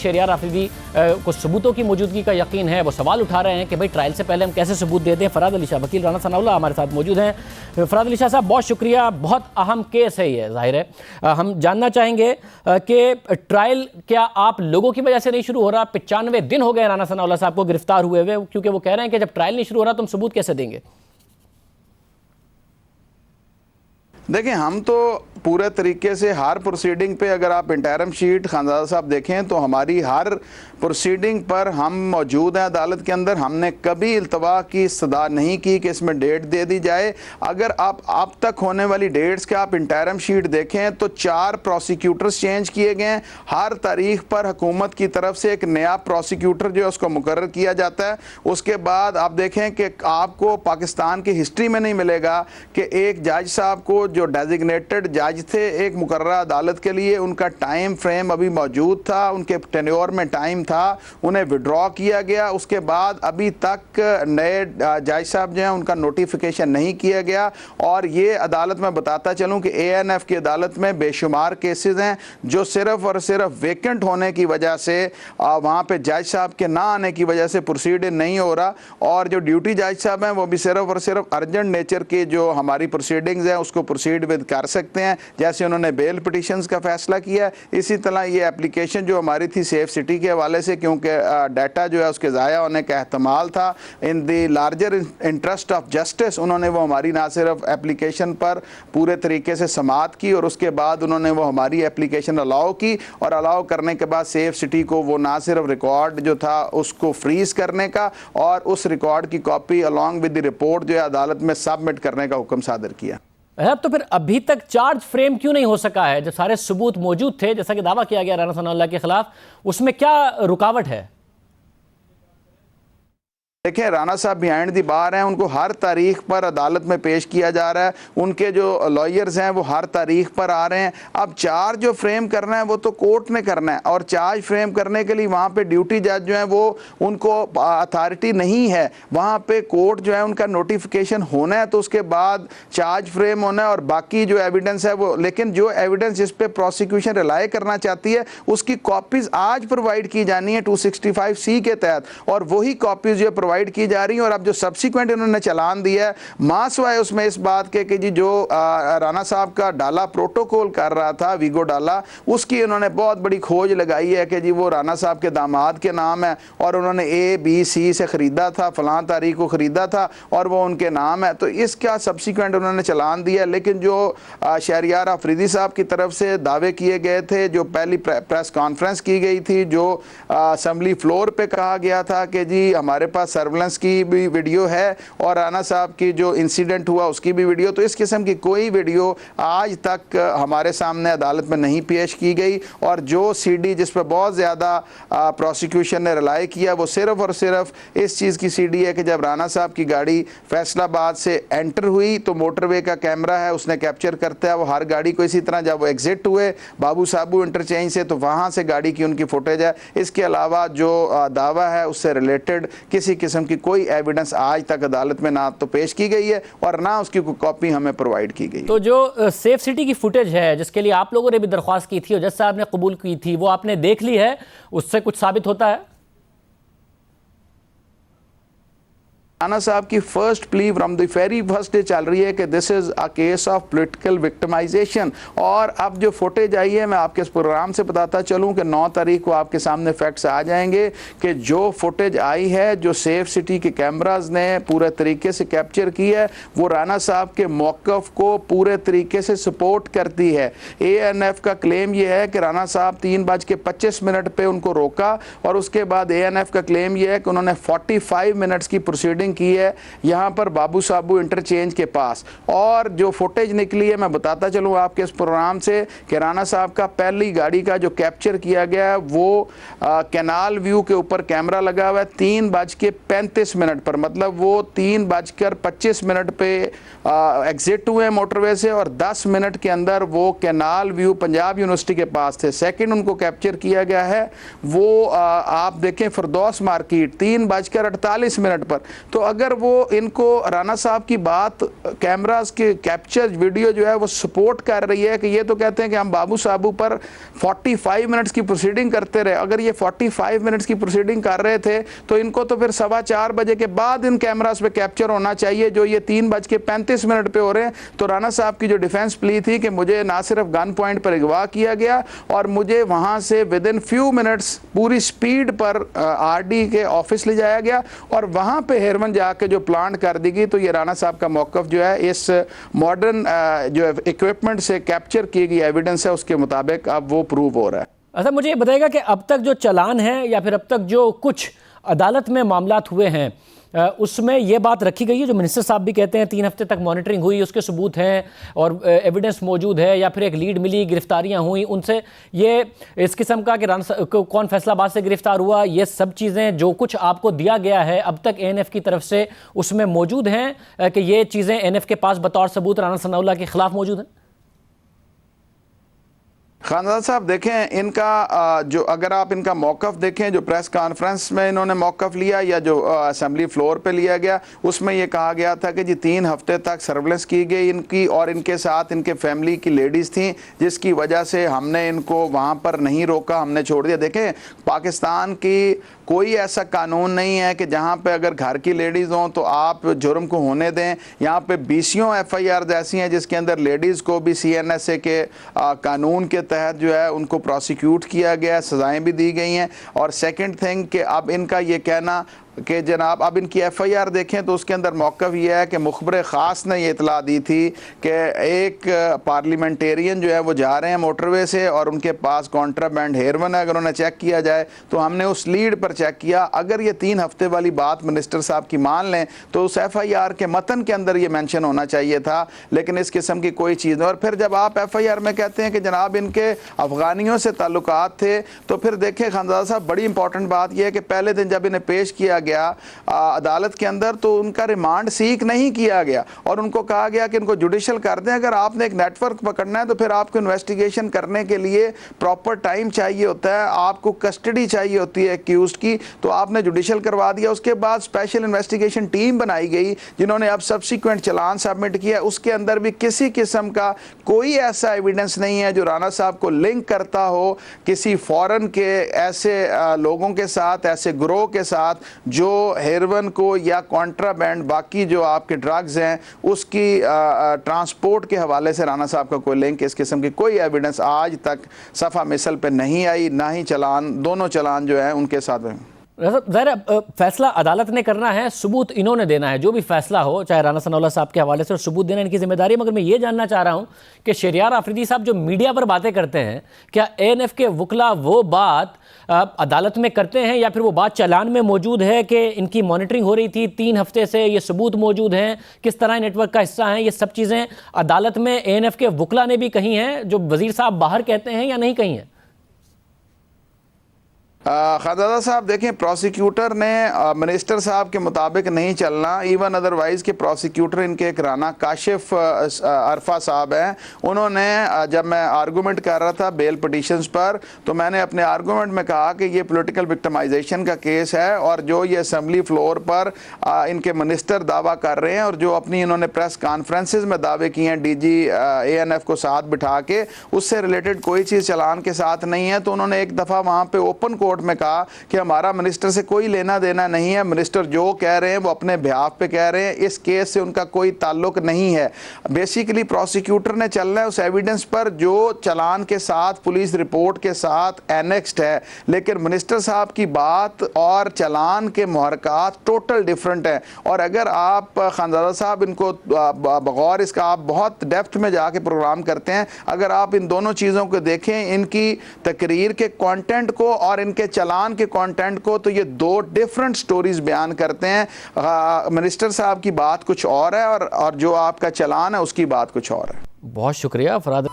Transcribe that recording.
शहरियार आफरीदी को सबूतों की मौजूदगी का यकीन है। वो सवाल उठा रहे हैं कि भाई ट्रायल से पहले हम कैसे सबूत देते हैं। फराद अली शाह, वकील राना सनाउल्लाह हमारे साथ मौजूद हैं। फराद अली शाह साहब, बहुत शुक्रिया। बहुत अहम केस है ये, जाहिर है। हम जानना चाहेंगे कि ट्रायल क्या आप लोगों की वजह से नहीं शुरू हो रहा? 95 दिन हो गए राना सनाउल्लाह साहब को गिरफ्तार हुए हुए, क्योंकि वो कह रहे हैं कि जब ट्रायल नहीं शुरू हो रहा तुम सबूत कैसे देंगे? देखिए, हम तो पूरे तरीके से हर प्रोसीडिंग पे, अगर आप इंटरम शीट खानज़ादा साहब देखें तो हमारी हर प्रोसीडिंग पर हम मौजूद हैं अदालत के अंदर। हमने कभी इल्तवा की सदा नहीं की कि इसमें डेट दे दी जाए। अगर आप अब तक होने वाली डेट्स के आप इंटरम शीट देखें तो 4 प्रोसिक्यूटर्स चेंज किए गए हैं। हर तारीख पर हुकूमत की तरफ से एक नया प्रोसिक्यूटर जो है उसको मुकर्रर किया जाता है। उसके बाद आप देखें कि आपको पाकिस्तान की हिस्ट्री में नहीं मिलेगा कि एक जज साहब को जो डेजिग्नेटेड जज थे एक मुकर्रर अदालत के लिए, उनका टाइम फ्रेम अभी मौजूद था, उनके टेन्योर में टाइम था, उन्हें विड्रॉ किया गया। उसके बाद अभी तक नए जज साहब जो हैं उनका नोटिफिकेशन नहीं किया गया। और ये अदालत में बताता चलूँ कि ANF की अदालत में बेशुमार केसेस हैं जो सिर्फ और सिर्फ वेकेंट होने की वजह से, वहाँ पे जज साहब के ना आने की वजह से प्रोसीड नहीं हो रहा। और जो ड्यूटी जज साहब हैं वो भी सिर्फ और सिर्फ अर्जेंट नेचर की जो हमारी प्रोसीडिंग्स हैं उसको प्रोसीड विद कर सकते हैं, जैसे उन्होंने बेल पिटिशंस का फैसला किया। इसी तरह ये एप्लीकेशन जो हमारी थी सेफ सिटी के हवाले से, क्योंकि डाटा जो है उसके ज़ाया होने का एहतमाल था, इन दी लार्जर इंटरेस्ट ऑफ जस्टिस उन्होंने वो हमारी ना सिर्फ एप्लीकेशन पर पूरे तरीके से समाअत की और उसके बाद उन्होंने वो हमारी एप्लीकेशन अलाउ की। और अलाउ करने के बाद सेफ सिटी को वो ना सिर्फ रिकॉर्ड जो था उसको फ्रीज करने का और उस रिकॉर्ड की copy along with the report जो है अदालत में सबमिट करने का हुक्म सादर किया। तो फिर अभी तक चार्ज फ्रेम क्यों नहीं हो सका है? जब सारे सबूत मौजूद थे, जैसा कि दावा किया गया राना सनाउल्लाह के खिलाफ, उसमें क्या रुकावट है? देखिए, राना साहब बिहाइंड दी बार हैं, उनको हर तारीख पर अदालत में पेश किया जा रहा है। उनके जो लॉयर्स हैं वो हर तारीख पर आ रहे हैं। अब चार्ज जो फ्रेम करना है वो तो कोर्ट ने करना है, और चार्ज फ्रेम करने के लिए वहाँ पे ड्यूटी जज जो है वो उनको अथॉरिटी नहीं है। वहाँ पे कोर्ट जो है उनका नोटिफिकेशन होना है तो उसके बाद चार्ज फ्रेम होना है और बाकी जो एविडेंस है वो, लेकिन जो एविडेंस जिस पे प्रोसिक्यूशन रिलाई करना चाहती है उसकी कॉपीज आज प्रोवाइड की जानी है 265C के तहत, और वही कॉपीज जो प्रोवाइड की जा रही है। और अब जो सब्सिक्वेंट इन्होंने चलान दिया है, मासवाए उसमें इस बात के कि जी जो राना साहब का डाला प्रोटोकॉल कर रहा था, वीगो डाला, उसकी इन्होंने बहुत बड़ी खोज लगाई है कि जी वो राना साहब के दामाद के नाम है और उन्होंने A-B-C से ख़रीदा था, फलां तारीख को ख़रीदा था और वो उनके नाम है। तो इसका सब्सिक्वेंट उन्होंने चलान दिया। लेकिन जो शहरियार आफरीदी साहब की तरफ से दावे किए गए थे, जो पहली प्रेस कॉन्फ्रेंस की गई थी, जो असम्बली फ्लोर पे कहा गया था कि जी हमारे पास सर्विलेंस की भी वीडियो है और राना साहब की जो इंसिडेंट हुआ उसकी भी वीडियो, तो इस किस्म की कोई वीडियो आज तक हमारे सामने अदालत में नहीं पेश की गई। और जो CD जिस पर बहुत ज़्यादा प्रोसिक्यूशन ने रिलाई किया वो सिर्फ और सिर्फ इस चीज़ की CD है कि जब राना साहब की गाड़ी फैसलाबाद से एंटर हुई तो मोटरवे का कैमरा है उसने कैप्चर करता है वो हर गाड़ी को। इसी तरह जब वो एग्जिट हुए बाबू साबू इंटरचेंज से तो वहाँ से गाड़ी की उनकी फुटेज है। इसके अलावा जो दावा है उससे रिलेटेड किसी किस्म की कोई एविडेंस आज तक अदालत में ना तो पेश की गई है और ना उसकी कोई कॉपी हमें प्रोवाइड की गई। तो जो सेफ सिटी की फुटेज है जिसके लिए आप लोगों ने भी दरख्वास्त की थी और जज साहब ने कबूल की थी, वो आपने देख ली है? उससे कुछ साबित होता है? राना साहब की first plea from the very first day चल रही है कि this is a case of political victimisation. और अब जो फुटेज आई है मैं आपके इस प्रोग्राम से बताता चलूं कि 9 तारीख को आपके सामने फैक्ट्स आ जाएंगे कि जो फुटेज आई है, जो सेफ सिटी के कैमराज ने पूरे तरीके से कैप्चर की है, वो राना साहब के मौक़िफ़ को पूरे तरीके से सपोर्ट करती है। ANF का क्लेम ये है कि राना साहब 3:25 पे उनको रोका और उसके बाद ANF का क्लेम ये है कि उन्होंने 45 मिनट्स की प्रोसीडिंग की है यहाँ पर बाबू साबू इंटरचेंज के पास। और जो फुटेज निकली है मैं बताता चलूँ आपके इस प्रोग्राम से कि राना साहब का पहली गाड़ी का जो कैप्चर किया गया है वो कैनाल व्यू के ऊपर कैमरा लगा हुआ है 3:35 पर, मतलब वो 3:25 पे एग्जिट हुए मोटरवे से और 10 मिनट के अंदर वो कैनाल व्यू पंजाब यूनिवर्सिटी के पास थे। सेकंड उनको कैप्चर किया गया है वो आप देखें फिरदौस मार्केट 3:48 पर। तो अगर वो इनको राना साहब की बात कैमरास के कैप्चर वीडियो जो है वो सपोर्ट कर रही है कि ये तो कहते हैं कि हम बाबू साहब पर 45 मिनट्स की प्रोसीडिंग करते रहे, अगर ये 45 मिनट्स की प्रोसीडिंग कर रहे थे तो इनको तो फिर 4:15 बजे के बाद इन कैमरास पे कैप्चर होना चाहिए, जो ये 3:35 पे हो रहे हैं। तो राना साहब की जो डिफेंस प्ली थी कि मुझे ना सिर्फ गन पॉइंट पर अगवा किया गया और मुझे वहां से विद इन फ्यू मिनट्स पूरी स्पीड पर आरडी के ऑफिस ले जाया गया और वहां पे हेरवन जाके जो प्लांट कर दी गई। तो ये राना साहब का मौकफ जो है इस मॉडर्न जो इक्विपमेंट से कैप्चर की गई एविडेंस है उसके मुताबिक अब वो प्रूव हो रहा है। अच्छा, मुझे ये बताइएगा कि अब तक जो चालान है या फिर अब तक जो कुछ अदालत में मामलात हुए हैं उसमें ये बात रखी गई है, जो मिनिस्टर साहब भी कहते हैं 3 हफ्ते तक मॉनिटरिंग हुई, उसके सबूत हैं और एविडेंस मौजूद है, या फिर एक लीड मिली, गिरफ्तारियां हुई उनसे, ये इस किस्म का कि कौन फैसलाबाद से गिरफ्तार हुआ, ये सब चीज़ें जो कुछ आपको दिया गया है अब तक एएनएफ की तरफ से उसमें मौजूद हैं कि ये चीज़ें एएनएफ के पास बतौर सबूत राना सनाउल्लाह के खिलाफ मौजूद हैं? खानदान साहब देखें, इनका जो अगर आप इनका मौकफ देखें, जो प्रेस कॉन्फ्रेंस में इन्होंने मौकफ लिया या जो असेंबली फ्लोर पे लिया गया, उसमें ये कहा गया था कि जी 3 हफ्ते तक सर्वेलेंस की गई इनकी और इनके साथ इनके फैमिली की लेडीज़ थी, जिसकी वजह से हमने इनको वहाँ पर नहीं रोका, हमने छोड़ दिया। देखें, पाकिस्तान की कोई ऐसा कानून नहीं है कि जहाँ पे अगर घर की लेडीज़ हों तो आप जुर्म को होने दें। यहाँ पे 20 FIR ऐसी हैं जिसके अंदर लेडीज़ को भी CNSA के कानून के तहत जो है उनको प्रोसिक्यूट किया गया, सज़ाएं भी दी गई हैं। और सेकंड थिंग कि अब इनका ये कहना कि जनाब अब इनकी FIR देखें तो उसके अंदर मौक़िफ़ ये है कि मुखबिर ख़ास ने ये इतला दी थी कि एक पार्लियामेंटेरियन जो है वो जा रहे हैं मोटरवे से और उनके पास कॉन्ट्राबैंड हेरोइन है। अगर उन्हें चेक किया जाए तो हमने उस लीड पर चेक किया, अगर ये 3 हफ्ते वाली बात मिनिस्टर साहब की मान लें तो उस FIR के मतन के अंदर ये मेंशन होना चाहिए था, लेकिन इस किस्म की कोई चीज़ नहीं। और फिर जब आप FIR में कहते हैं कि जनाब इनके अफ़गानियों से ताल्लुकात थे, तो फिर देखें खानदादा साहब, बड़ी इंपॉर्टेंट बात यह है कि पहले दिन जब इन्हें पेश किया गया अदालत के अंदर तो उनका रिमांड सीक नहीं किया गया और उनको कहा गया कि इनको जुडिशियल कर दें। अगर आपने एक नेटवर्क पकड़ना है तो फिर आपको इन्वेस्टिगेशन करने के लिए प्रॉपर टाइम चाहिए होता है, आपको कस्टडी चाहिए होती है एक्यूज्ड की, तो आपने जुडिशियल करवा दिया। उसके बाद स्पेशल इन्वेस्टिगेशन टीम बनाई गई जिन्होंने अब सब्सिक्वेंट चालान सबमिट किया, उसके अंदर भी किसी किस्म का कोई ऐसा एविडेंस नहीं है जो राना साहब को लिंक करता हो किसी फॉरेन के ऐसे लोगों के साथ, ऐसे ग्रोह के साथ जो हेरोइन को या कॉन्ट्राबैंड बाकी जो आपके ड्रग्स हैं उसकी ट्रांसपोर्ट के हवाले से राना साहब का कोई लिंक, इस किस्म की कोई एविडेंस आज तक सफ़ा मिसल पे नहीं आई, ना ही चालान, दोनों चालान जो है उनके साथ। ज़ाहिर फैसला अदालत ने करना है, सबूत इन्होंने देना है, जो भी फैसला हो चाहे राना सनाउल्लाह साहब के हवाले से, और सबूत देना इनकी जिम्मेदारी है। मगर मैं ये जानना चाह रहा हूँ कि शहरियार आफरीदी साहब जो मीडिया पर बातें करते हैं, क्या एएनएफ के वकला वो बात अदालत में करते हैं या फिर वो बात चालान में मौजूद है कि इनकी मॉनिटरिंग हो रही थी 3 हफ्ते से, ये सबूत मौजूद हैं, किस तरह नेटवर्क का हिस्सा हैं, ये सब चीज़ें अदालत में एएनएफ के वकला ने भी कही हैं जो वजीर साहब बाहर कहते हैं, या नहीं कही हैं? खादादा साहब देखें, प्रोसिक्यूटर ने मिनिस्टर साहब के मुताबिक नहीं चलना, इवन अदरवाइज़ के प्रोसिक्यूटर इनके एक राना काशिफ अरफा साहब हैं, उन्होंने जब मैं आर्गूमेंट कर रहा था बेल पिटिशंस पर तो मैंने अपने आर्गूमेंट में कहा कि ये पॉलिटिकल विक्टिमाइजेशन का केस है और जो ये असेंबली फ्लोर पर इनके मिनिस्टर दावा कर रहे हैं और जो अपनी इन्होंने प्रेस कॉन्फ्रेंसेस में दावे किए हैं DG ANF को साथ बिठा के, उससे रिलेटेड कोई चीज़ चालान के साथ नहीं है। तो उन्होंने एक दफ़ा वहाँ पर ओपन कोर्ट में कहा कि हमारा मिनिस्टर से कोई लेना देना नहीं है, मिनिस्टर जो कह रहे हैं वो अपने बिहाफ पे कह रहे हैं, इस केस से उनका कोई ताल्लुक नहीं है। बेसिकली प्रोसिक्यूटर ने चलना है उस एविडेंस पर जो चालान के साथ, पुलिस रिपोर्ट के साथ एनेक्स्ड है, लेकिन मिनिस्टर साहब की बात और चालान के मुहरकात टोटल डिफरेंट है। और अगर आप खानदादा साहब इनको बगौर इसका आप बहुत डेप्थ में जाके प्रोग्राम करते हैं, अगर आप इन दोनों चीज़ों को देखें, इनकी तकरीर के कंटेंट को और इनके चालान के कंटेंट को, तो ये 2 डिफरेंट स्टोरीज बयान करते हैं। मिनिस्टर साहब की बात कुछ और है और जो आपका चालान है उसकी बात कुछ और है। बहुत शुक्रिया फराद।